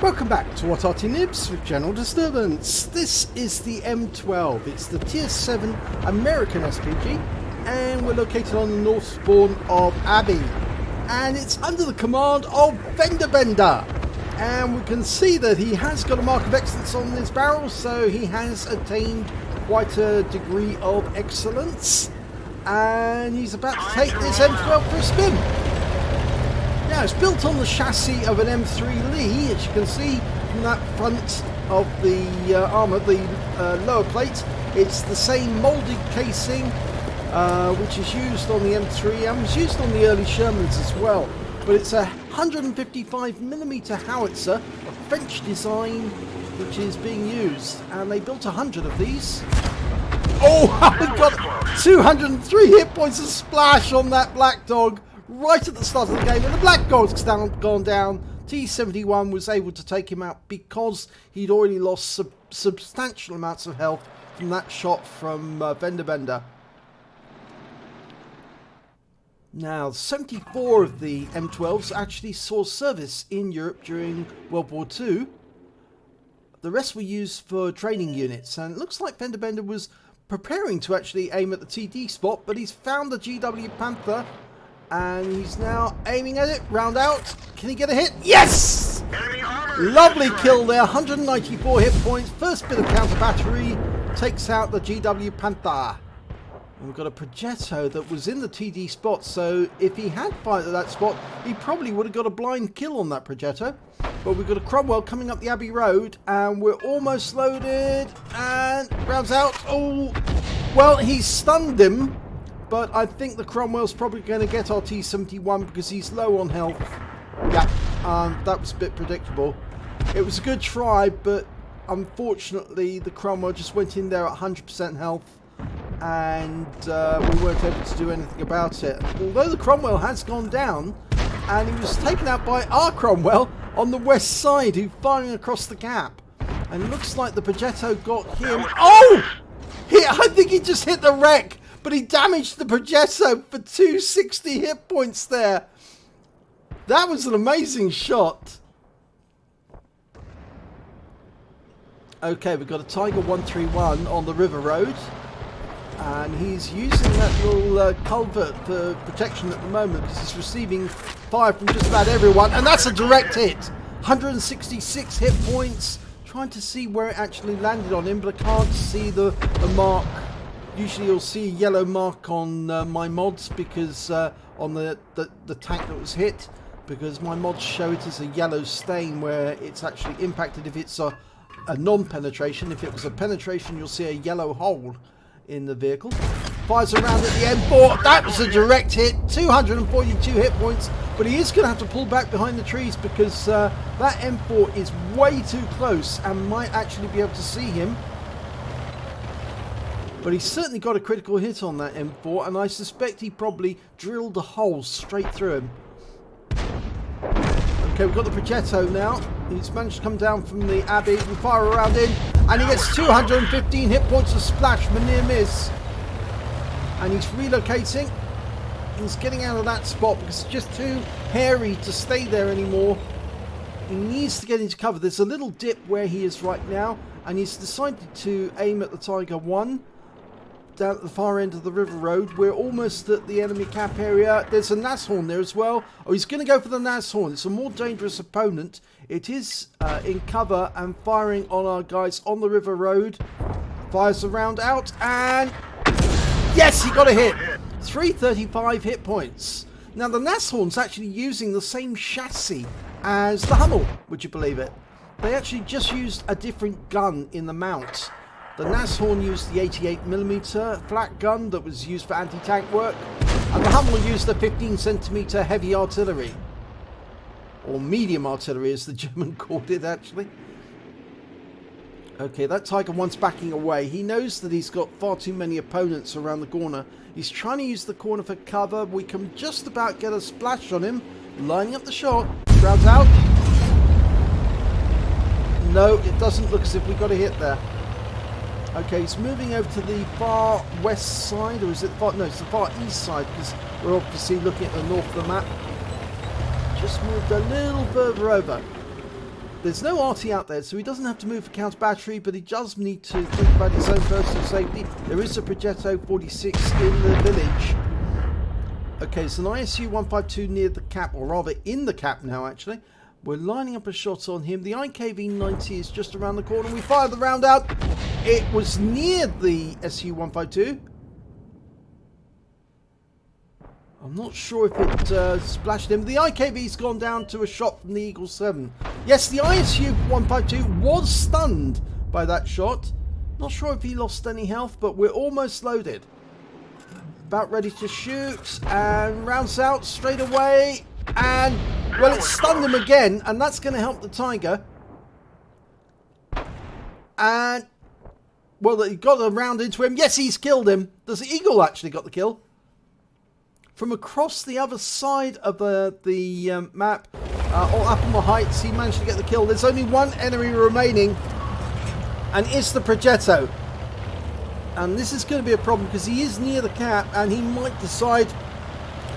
Welcome back to what Arty Noobs with General Disturbance. This is the M12. It's the Tier 7 American SPG, and we're located on the north spawn of Abbey. And it's under the command of FendaBenda. And we can see that he has got a mark of excellence on his barrel, so he has attained quite a degree of excellence. And he's about to take this M12 for a spin. Now, it's built on the chassis of an M3 Lee, as you can see from that front of the armour, the lower plate. It's the same moulded casing which is used on the M3 and was used on the early Shermans as well. But it's a 155mm howitzer of French design which is being used, and they built 100 of these. Oh, we got 203 hit points of splash on that Black Dog right at the start of the game, and the Black Dog's gone down. T71 was able to take him out because he'd already lost substantial amounts of health from that shot from FendaBenda. Now, 74 of the M12s actually saw service in Europe during World War II. The rest were used for training units, and it looks like FendaBenda was preparing to actually aim at the TD spot, but he's found the GW Panther, and he's now aiming at it. Round out. Can he get a hit? Yes! Lovely kill there. 194 hit points. First bit of counter battery takes out the GW Panther. And we've got a Progetto that was in the TD spot, so if he had fired at that spot, he probably would have got a blind kill on that Progetto. But we've got a Cromwell coming up the Abbey Road, and we're almost loaded. And rounds out. Oh, well, he stunned him. But I think the Cromwell's probably going to get our T71 because he's low on health. Yeah, that was a bit predictable. It was a good try, but unfortunately the Cromwell just went in there at 100% health, and we weren't able to do anything about it. Although the Cromwell has gone down, and he was taken out by our Cromwell on the west side, who's firing across the gap. And it looks like the Progetto got him. Oh! I think he just hit the wreck. But he damaged the Progetto for 260 hit points there. That was an amazing shot. Okay, we've got a Tiger 131 on the River Road. And he's using that little culvert for protection at the moment because he's receiving fire from just about everyone. And that's a direct hit. 166 hit points. Trying to see where it actually landed on him, but I can't see the mark. Usually you'll see a yellow mark on my mods because on the tank that was hit, because my mods show it as a yellow stain where it's actually impacted if it's a non-penetration. If it was a penetration, you'll see a yellow hole in the vehicle. Fires around at the M4. That was a direct hit. 242 hit points, but he is going to have to pull back behind the trees because that M4 is way too close and might actually be able to see him. But he's certainly got a critical hit on that M4, and I suspect he probably drilled a hole straight through him. Okay, we've got the Progetto now. He's managed to come down from the Abbey. We fire around in, and he gets 215 hit points of splash for near miss. And he's relocating. He's getting out of that spot because it's just too hairy to stay there anymore. He needs to get into cover. There's a little dip where he is right now, and he's decided to aim at the Tiger 1. Down at the far end of the River Road. We're almost at the enemy cap area. There's a Nashorn there as well. Oh, he's going to go for the Nashorn. It's a more dangerous opponent. It is in cover and firing on our guys on the River Road. Fires the round out, and yes, he got a hit. 335 hit points. Now the Nashorn's actually using the same chassis as the Hummel, would you believe it? They actually just used a different gun in the mount. The Nashorn used the 88mm flat gun that was used for anti-tank work, and the Hummel used the 15cm heavy artillery, or medium artillery as the German called it actually. Okay, that Tiger 1's backing away. He knows that he's got far too many opponents around the corner. He's trying to use the corner for cover. We can just about get a splash on him. Lining up the shot. Shrouds out. No, it doesn't look as if we got a hit there. Okay, he's moving over to the far west side, or is it far? No, it's the far east side because we're obviously looking at the north of the map. Just moved a little further over. There's no Arty out there, so he doesn't have to move for counter battery, but he does need to think about his own personal safety. There is a Progetto 46 in the village. Okay, so an ISU 152 near the cap, or rather in the cap now actually. We're lining up a shot on him. The IKV 90 is just around the corner. We fired the round out. It was near the SU 152. I'm not sure if it splashed him. The IKV's gone down to a shot from the Eagle 7. Yes, the ISU 152 was stunned by that shot. Not sure if he lost any health, but we're almost loaded. About ready to shoot, and rounds out straight away. And, well, it stunned him again, and that's going to help the Tiger. And, well, he got a round into him. Yes, he's killed him. The Eagle actually got the kill. From across the other side of the map, or up on the heights, he managed to get the kill. There's only one enemy remaining, and it's the Progetto. And this is going to be a problem because he is near the cap, and he might decide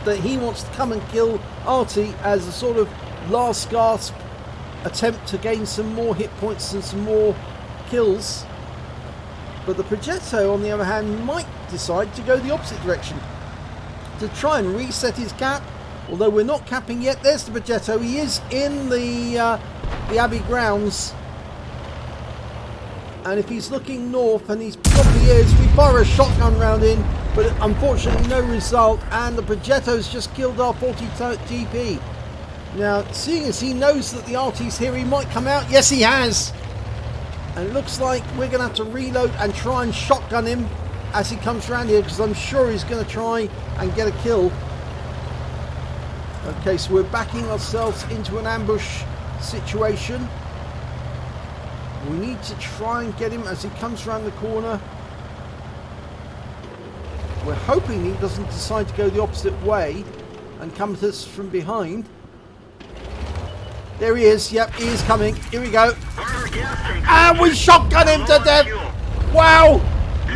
that he wants to come and kill Arty as a sort of last gasp attempt to gain some more hit points and some more kills. But the Progetto, on the other hand, might decide to go the opposite direction, to try and reset his cap. Although we're not capping yet. There's the Progetto. He is in the Abbey grounds, and if he's looking north, and he's probably is, we fire a shotgun round in, but unfortunately no result, and the Progetto's just killed our 40 GP. Now, seeing as he knows that the Arty's here, he might come out. Yes, he has, and it looks like we're going to have to reload and try and shotgun him as he comes around here, because I'm sure he's going to try and get a kill. Okay, so we're backing ourselves into an ambush situation. We need to try and get him as he comes around the corner. We're hoping he doesn't decide to go the opposite way and come to us from behind. There he is. Yep, he is coming. Here we go. And we shotgun him to death. Wow.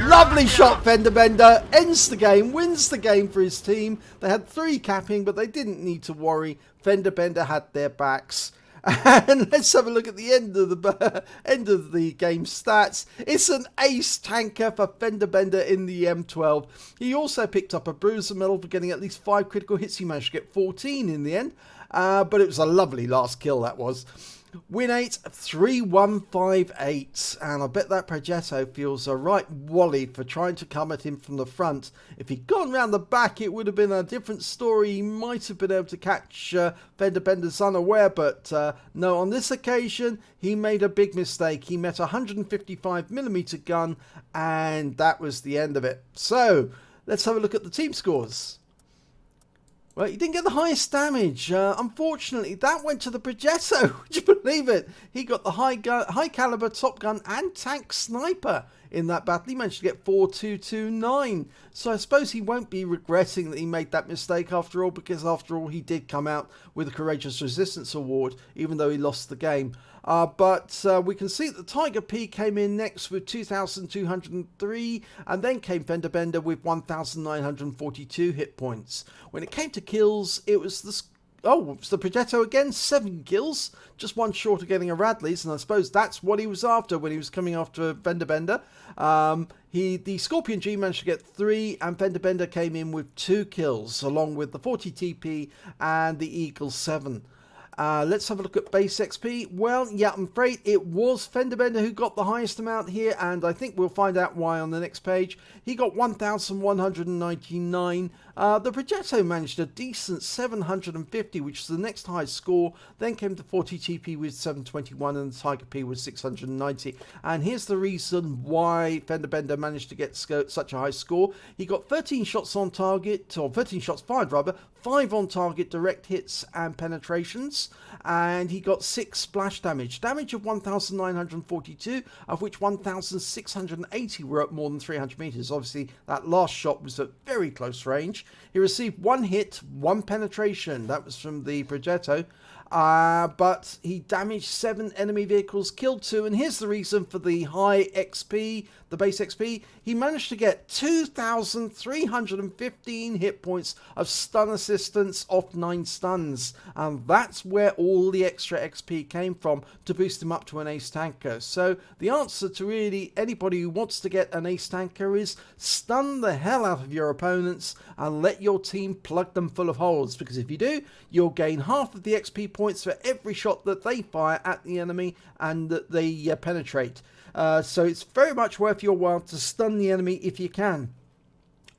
Lovely shot, FendaBenda. Ends the game, wins the game for his team. They had 3 capping, but they didn't need to worry. FendaBenda had their backs. And let's have a look at the end of the game stats. It's an ace tanker for FendaBenda in the M12. He also picked up a bruiser medal for getting at least 5 critical hits. He managed to get 14 in the end. But it was a lovely last kill, that was. Win 8, 3-1-5-8, and I bet that Progetto feels a right wally for trying to come at him from the front. If he'd gone round the back, it would have been a different story. He might have been able to catch FendaBenda's unaware, but no, on this occasion, he made a big mistake. He met a 155mm gun, and that was the end of it. So, let's have a look at the team scores. Well, he didn't get the highest damage. Unfortunately, that went to the Progetto. Would you believe it? He got the high caliber top gun and tank sniper in that battle. He managed to get 4229. So I suppose he won't be regretting that he made that mistake after all, because after all, he did come out with a Courageous Resistance Award, even though he lost the game. But we can see that the Tiger P came in next with 2,203, and then came FendaBenda with 1,942 hit points. When it came to kills, it was the Progetto again, 7 kills, just one short of getting a Radley's, and I suppose that's what he was after when he was coming after FendaBenda. The Scorpion G managed to get 3, and FendaBenda came in with 2 kills, along with the 40 TP and the Eagle 7. Let's have a look at base XP. Well, yeah, I'm afraid it was FendaBenda who got the highest amount here, and I think we'll find out why on the next page. He got 1,199. The Progetto managed a decent 750, which is the next highest score. Then came the 40 TP with 721, and the Tiger P with 690. And here's the reason why FendaBenda managed to get such a high score. He got 13 shots on target, or 13 shots fired rather, 5 on target direct hits and penetrations, and he got 6 splash damage. Damage of 1,942, of which 1,680 were at more than 300 meters. Obviously, that last shot was at very close range. He received 1 hit, 1 penetration. That was from the Progetto. but he damaged 7 enemy vehicles, killed 2, and here's the reason for the high XP, the base XP. He managed to get 2,315 hit points of stun assistance off 9 stuns, and that's where all the extra XP came from to boost him up to an ace tanker. So the answer to really anybody who wants to get an ace tanker is stun the hell out of your opponents and let your team plug them full of holes, because if you do, you'll gain half of the XP points for every shot that they fire at the enemy and that they penetrate. So it's very much worth your while to stun the enemy if you can.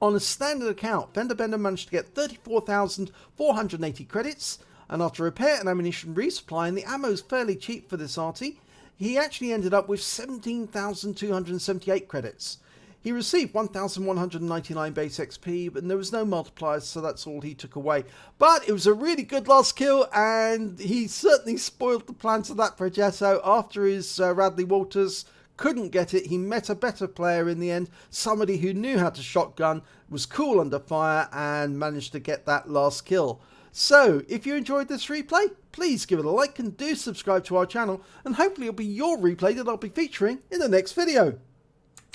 On a standard account, FendaBenda managed to get 34,480 credits, and after repair and ammunition resupply, and the ammo's fairly cheap for this Arty, he actually ended up with 17,278 credits. He received 1,199 base XP, but there was no multipliers, so that's all he took away. But it was a really good last kill, and he certainly spoiled the plans of that Progetto. After his Radley Walters couldn't get it, he met a better player in the end, somebody who knew how to shotgun, was cool under fire, and managed to get that last kill. So, if you enjoyed this replay, please give it a like and do subscribe to our channel, and hopefully it'll be your replay that I'll be featuring in the next video.